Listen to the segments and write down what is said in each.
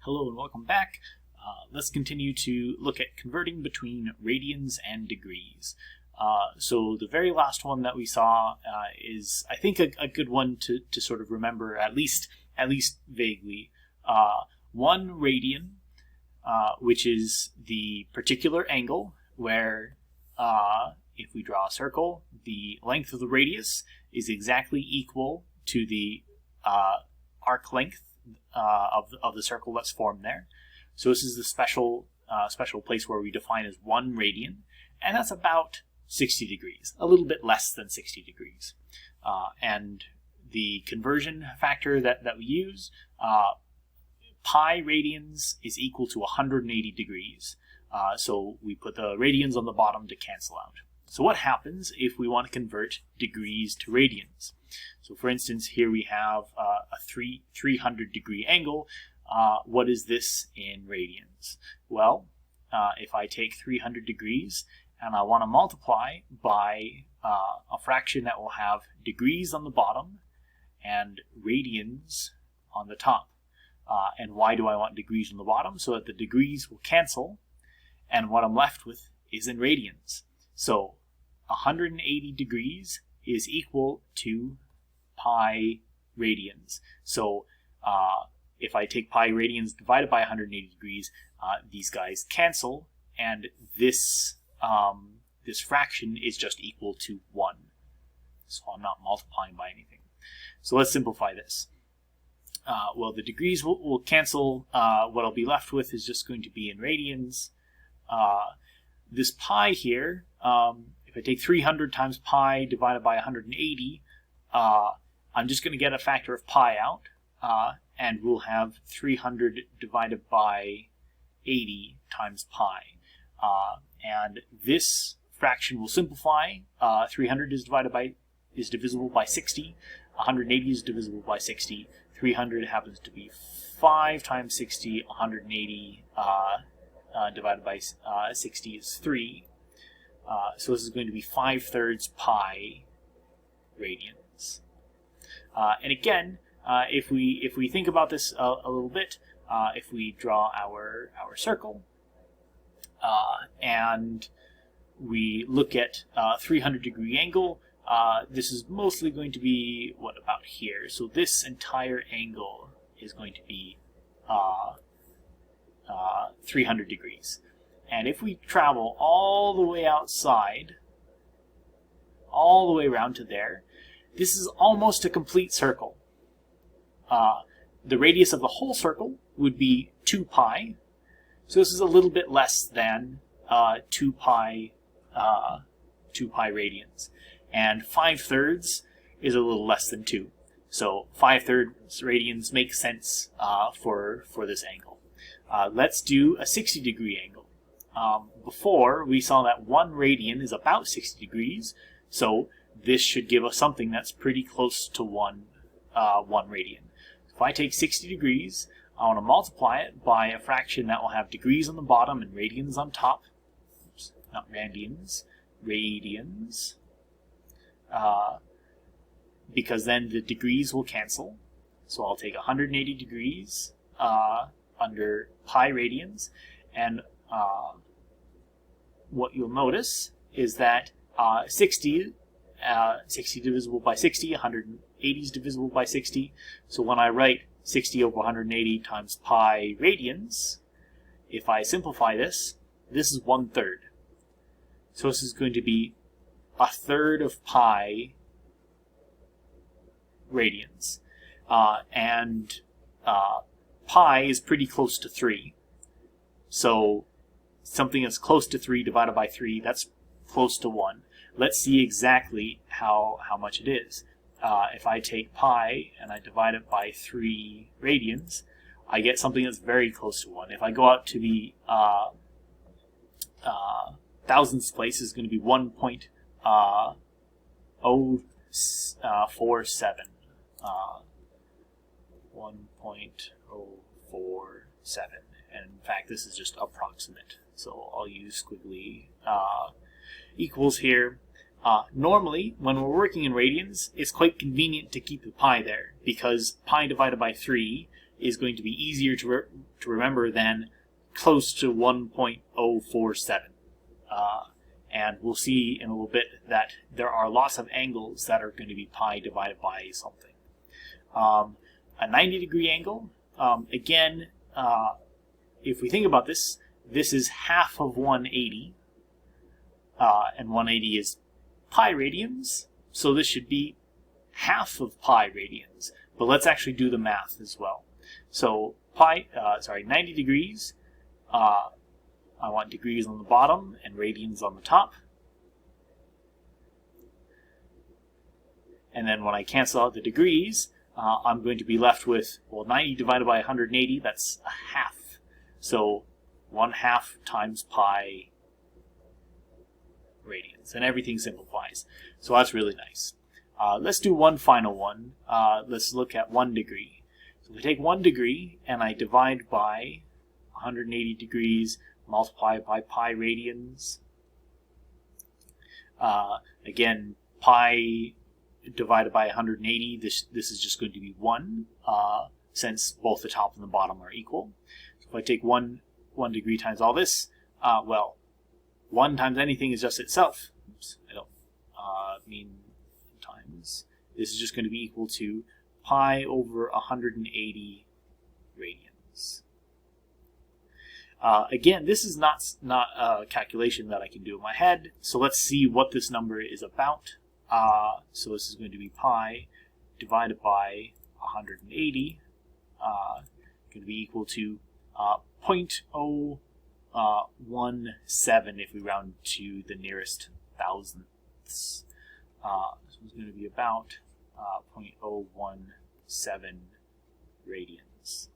Hello and welcome back. Let's continue to look at converting between radians and degrees. So the very last one that we saw is, I think, a good one to sort of remember, at least vaguely. 1 radian, which is the particular angle where, if we draw a circle, the length of the radius is exactly equal to the arc length of the circle that's formed there. So this is the special place where we define as 1 radian, and that's about 60 degrees, a little bit less than 60 degrees. And the conversion factor that we use, pi radians is equal to 180 degrees. So we put the radians on the bottom to cancel out. So what happens if we want to convert degrees to radians? So for instance, here we have a 300 degree angle. What is this in radians? Well, if I take 300 degrees and I want to multiply by a fraction that will have degrees on the bottom and radians on the top. And why do I want degrees on the bottom? So that the degrees will cancel, and what I'm left with is in radians. So 180 degrees is equal to pi radians. So if I take pi radians divided by 180 degrees, these guys cancel, and this this fraction is just equal to 1. So I'm not multiplying by anything. So let's simplify this. Well, the degrees will cancel. What I'll be left with is just going to be in radians. This pi here, if I take 300 times pi divided by 180, I'm just going to get a factor of pi out, and we'll have 300 divided by 80 times pi. And this fraction will simplify. 300 is divisible by 60. 180 is divisible by 60. 300 happens to be 5 times 60. 180 divided by 60 is 3. So this is going to be 5/3 pi radians. And again, if we think about this a little bit, if we draw our circle and we look at 300 degree angle, this is mostly going to be what about here. So this entire angle is going to be 300 degrees. And if we travel all the way outside, all the way around to there, this is almost a complete circle. The radius of the whole circle would be 2 pi. So this is a little bit less than 2 pi radians. And 5/3 is a little less than 2. So 5/3 radians make sense for this angle. Let's do a 60 degree angle. Before, we saw that 1 radian is about 60 degrees, so this should give us something that's pretty close to 1 radian. If I take 60 degrees, I want to multiply it by a fraction that will have degrees on the bottom and radians on top. Oops, not radians, radians. Because then the degrees will cancel. So I'll take 180 degrees under pi radians, and what you'll notice is that 60 divisible by 60, 180 is divisible by 60. So when I write 60 over 180 times pi radians, if I simplify this, this is 1/3. So this is going to be 1/3 of pi radians. And pi is pretty close to 3. So something that's close to 3 divided by 3, that's close to 1. Let's see exactly how much it is. If I take pi and I divide it by 3 radians, I get something that's very close to 1. If I go out to the thousandths place, is going to be 1.047. 1.047. And in fact, this is just approximate. So I'll use squiggly equals here. Normally, when we're working in radians, it's quite convenient to keep the pi there, because pi divided by 3 is going to be easier to to remember than close to 1.047. And we'll see in a little bit that there are lots of angles that are going to be pi divided by something. A 90-degree angle, again, if we think about this, this is half of 180, and 180 is pi radians, so this should be half of pi radians. But let's actually do the math as well. So 90 degrees, I want degrees on the bottom and radians on the top. And then when I cancel out the degrees, I'm going to be left with, well, 90 divided by 180, that's a half. So 1/2 times pi radians, and everything simplifies. So that's really nice. Let's do one final one. Let's look at 1 degree. So if I take 1 degree and I divide by 180 degrees, multiply by pi radians. Again, pi divided by 180, this is just going to be 1, since both the top and the bottom are equal. So if I take 1 degree times all this, well, 1 times anything is just itself. Oops, I don't mean times. This is just going to be equal to pi over 180 radians. Again, this is not a calculation that I can do in my head, so let's see what this number is about. So this is going to be pi divided by 180, going to be equal to 0.017 if we round to the nearest thousandths. This one's going to be about 0.017 radians.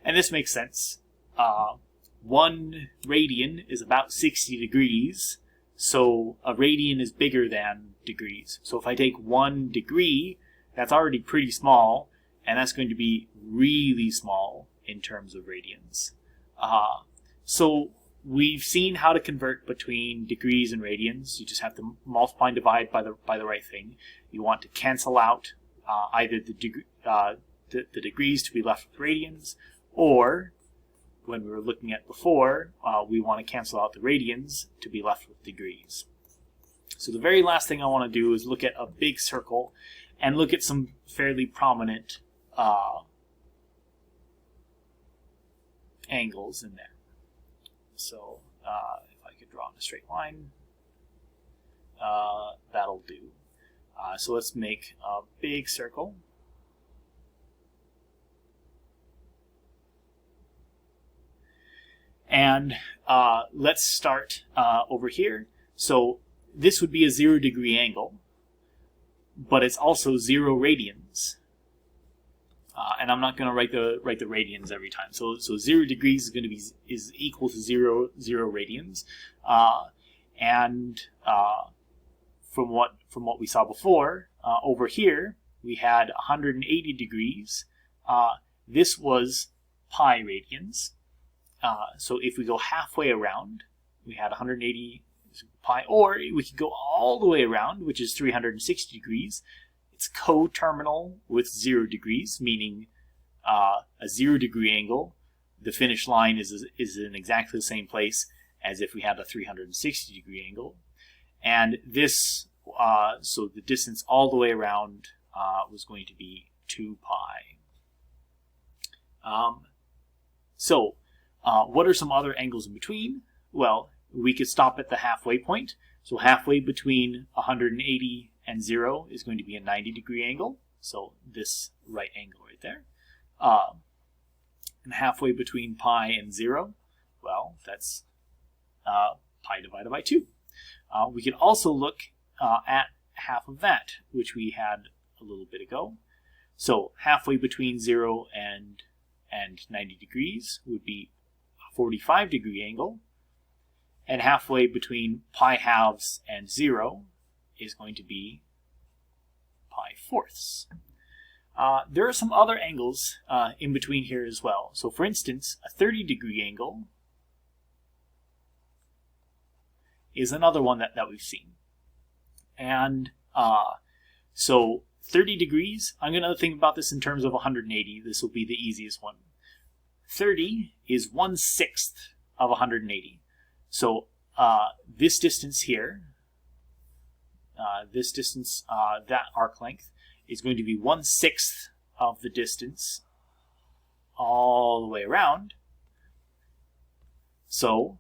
And this makes sense. 1 radian is about 60 degrees, so a radian is bigger than degrees. So if I take 1 degree, that's already pretty small, and that's going to be really small in terms of radians. So we've seen how to convert between degrees and radians. You just have to multiply and divide by the right thing. You want to cancel out either the degrees to be left with radians, or when we were looking at before, we want to cancel out the radians to be left with degrees. So the very last thing I want to do is look at a big circle and look at some fairly prominent angles in there. So if I could draw in a straight line, that'll do. So let's make a big circle. And let's start over here. So this would be a 0 degree angle, but it's also 0 radians. And I'm not going to write the radians every time. So 0 degrees is going to be equal to 0 radians. And from what we saw before, over here we had 180 degrees. This was pi radians. So if we go halfway around, we had 180 pi, or we could go all the way around, which is 360 degrees. It's co-terminal with 0 degrees, meaning a 0 degree angle. The finish line is in exactly the same place as if we had a 360 degree angle. And this, so the distance all the way around was going to be 2 pi. What are some other angles in between? Well, we could stop at the halfway point. So halfway between 180 and 0 is going to be a 90 degree angle. So this right angle right there. And halfway between pi and 0, well, that's pi divided by 2. We could also look at half of that, which we had a little bit ago. So halfway between 0 and 90 degrees would be a 45 degree angle. And halfway between pi halves and 0 is going to be pi fourths. There are some other angles in between here as well. So for instance, a 30 degree angle is another one that we've seen. And so 30 degrees, I'm going to think about this in terms of 180. This will be the easiest one. 30 is 1/6 of 180. So this distance here, that arc length, is going to be 1/6 of the distance all the way around. So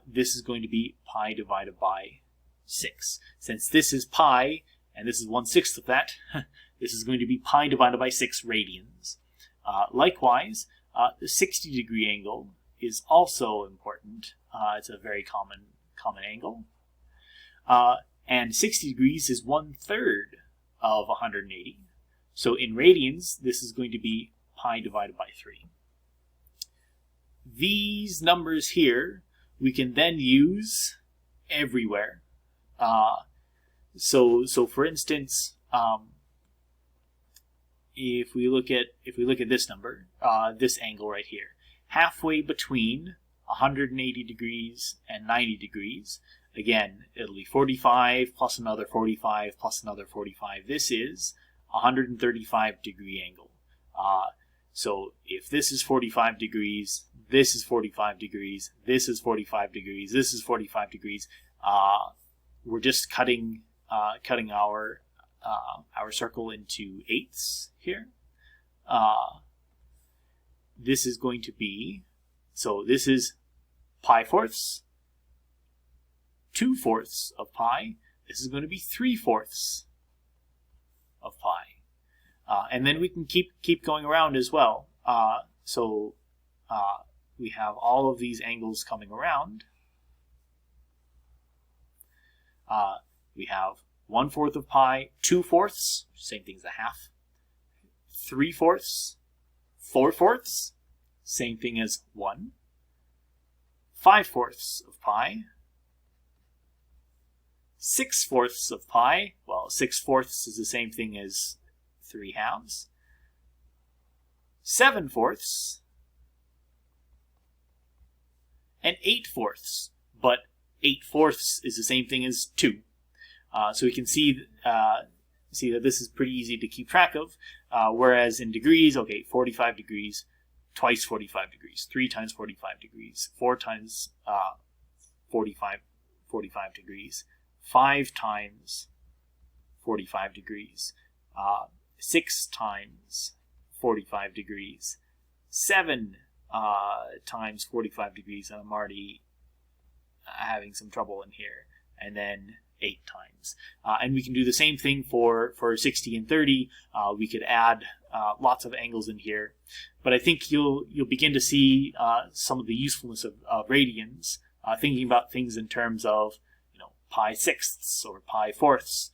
this is going to be pi divided by 6. Since this is pi, and this is 1/6 of that, this is going to be pi divided by 6 radians. Likewise, the 60-degree angle is also important. It's a very common angle. And 60 degrees is 1/3 of 180. So in radians, this is going to be pi divided by 3. These numbers here, we can then use everywhere. So for instance, if we look at this number, this angle right here, halfway between 180 degrees and 90 degrees, again, it'll be 45 plus another 45 plus another 45. This is a 135 degree angle. So if this is 45 degrees, this is 45 degrees, this is 45 degrees, this is 45 degrees, we're just cutting our circle into eighths here. This is going to be, so this is pi fourths, 2/4 of pi. This is going to be 3/4 of pi. And then we can keep going around as well. So we have all of these angles coming around. We have 1/4 of pi, 2/4, same thing as a half, 3/4, 4/4, same thing as 1, 5/4 of pi, 6/4 of pi, well, 6/4 is the same thing as 3/2, 7/4, and 8/4, but 8/4 is the same thing as 2. So we can see that this is pretty easy to keep track of, whereas in degrees, okay, 45 degrees, twice 45 degrees, 3 times 45 degrees, 4 times 45 degrees, 5 times 45 degrees, 6 times 45 degrees, 7 times 45 degrees, and I'm already having some trouble in here, and then 8 times. And we can do the same thing for 60 and 30. We could add lots of angles in here, but I think you'll begin to see some of the usefulness of radians, thinking about things in terms of pi sixths or pi fourths.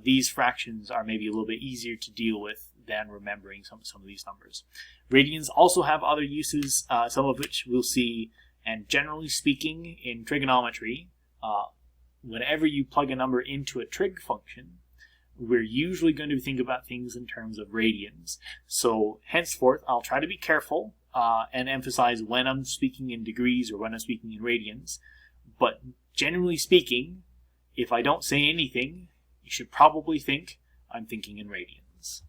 These fractions are maybe a little bit easier to deal with than remembering some of these numbers. Radians also have other uses, some of which we'll see, and generally speaking, in trigonometry, whenever you plug a number into a trig function, we're usually going to think about things in terms of radians. So henceforth, I'll try to be careful and emphasize when I'm speaking in degrees or when I'm speaking in radians. But generally speaking, if I don't say anything, you should probably think I'm thinking in radians.